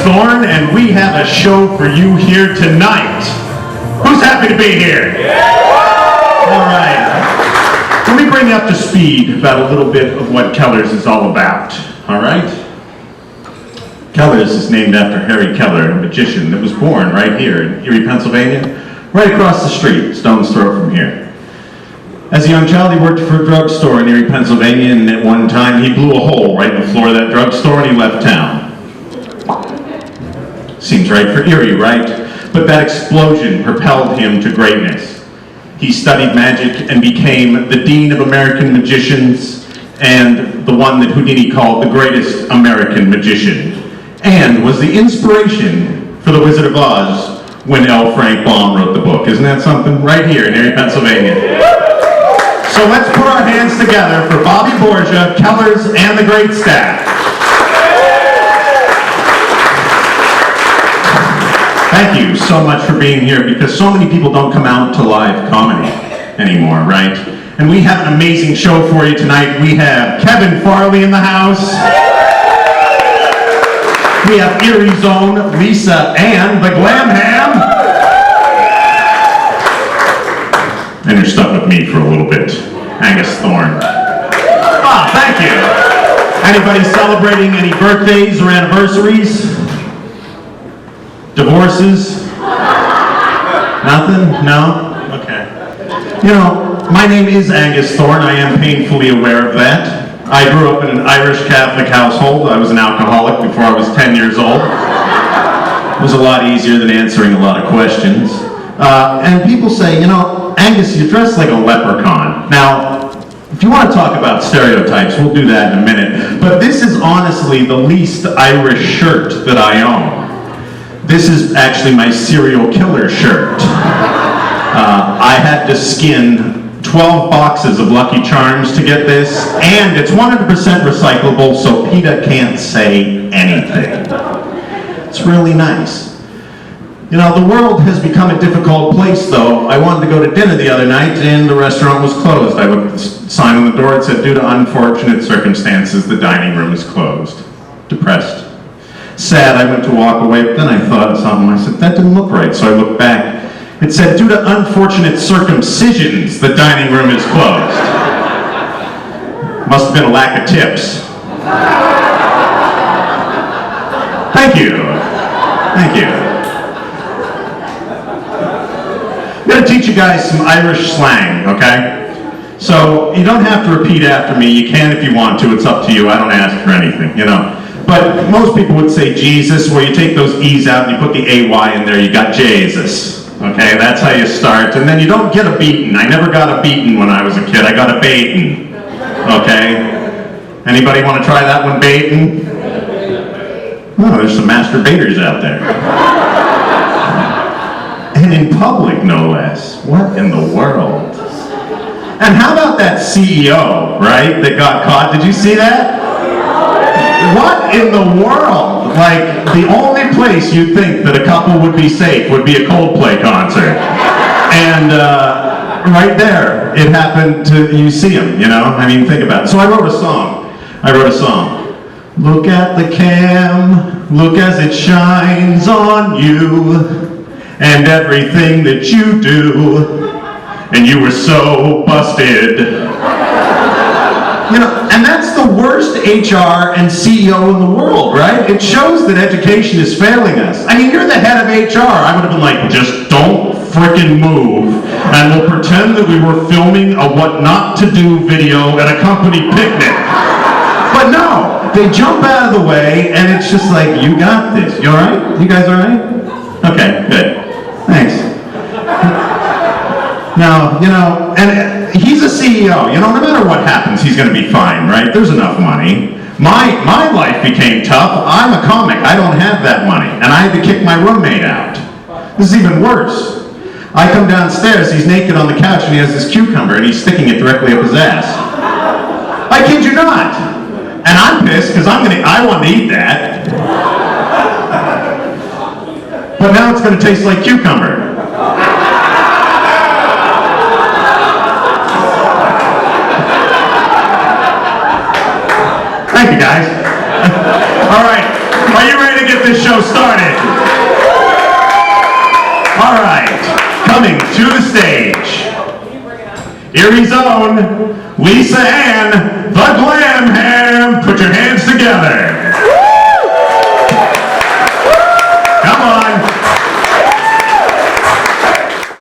Thorne, and we have a show for you here tonight. Who's happy to be here? All right. Let me bring you up to speed about a little bit of what Kellar's is all about. All right? Kellar's is named after Harry Kellar, a magician that was born right here in Erie, Pennsylvania, right across the street, stone's throw from here. As a young child, he worked for a drugstore in Erie, Pennsylvania, and at one time he blew a hole right in the floor of that drugstore and he left town. Seems right for Erie, right? But that explosion propelled him to greatness. He studied magic and became the Dean of American Magicians and the one that Houdini called the greatest American magician, and was the inspiration for The Wizard of Oz when L. Frank Baum wrote the book. Isn't that something? Right here in Erie, Pennsylvania. So let's put our hands together for Bobby Borgia, Kellar's, and the great staff. Thank you so much for being here, because so many people don't come out to live comedy anymore, right? And we have an amazing show for you tonight. We have Kevin Farley in the house. We have Erie's own Lisa and the Glam Ham. And you're stuck with me for a little bit, Angus Thorne. Ah, thank you. Anybody celebrating any birthdays or anniversaries? Divorces? Nothing? No? Okay. You know, my name is Angus Thorne. I am painfully aware of that. I grew up in an Irish Catholic household. I was an alcoholic before I was 10 years old. It was a lot easier than answering a lot of questions. And people say, you know, Angus, you dress like a leprechaun. Now, if you want to talk about stereotypes, we'll do that in a minute. But this is honestly the least Irish shirt that I own. This is actually my serial killer shirt. I had to skin 12 boxes of Lucky Charms to get this, and it's 100% recyclable, so PETA can't say anything. It's really nice. You know, the world has become a difficult place, though. I wanted to go to dinner the other night, and the restaurant was closed. I looked at the sign on the door. It said, due to unfortunate circumstances, the dining room is closed. Depressed. Sad, I went to walk away, but then I thought of something. I said, that didn't look right, so I looked back. It said, due to unfortunate circumcisions, the dining room is closed. Must have been a lack of tips. Thank you. Thank you. I'm going to teach you guys some Irish slang, okay? So you don't have to repeat after me. You can if you want to. It's up to you. I don't ask for anything, you know. But most people would say Jesus, where you take those E's out and you put the A-Y in there. You got Jesus. Okay, that's how you start. And then you don't get a beaten. I never got a beaten when I was a kid. I got a baitin'. Okay? Anybody want to try that one, baitin'? Oh, there's some masturbators out there. And in public, no less. What in the world? And how about that CEO, right, that got caught? Did you see that? What in the world? Like, the only place you'd think that a couple would be safe would be a Coldplay concert. And right there, it happened to, you see him, you know? I mean, think about it. So I wrote a song. Look at the cam, look as it shines on you, and everything that you do, and you were so busted. You know, and that's the worst HR and CEO in the world, right? It shows that education is failing us. I mean, you're the head of HR. I would have been like, just don't frickin' move, and we'll pretend that we were filming a what not to do video at a company picnic. But no, they jump out of the way, and it's just like, you got this. You all right? You guys all right? Okay, good. Thanks. Now, you know, and he's a CEO. You know, no matter what happens, he's going to be fine, right? There's enough money. My life became tough. I'm a comic. I don't have that money. And I had to kick my roommate out. This is even worse. I come downstairs, he's naked on the couch, and he has this cucumber, and he's sticking it directly up his ass. I kid you not. And I'm pissed, because I want to eat that. But now it's going to taste like cucumber. Thank you, guys. All right. Are you ready to get this show started? All right, coming to the stage, Erie's own Lisa Ann, the Glam Ham. Put your hands together.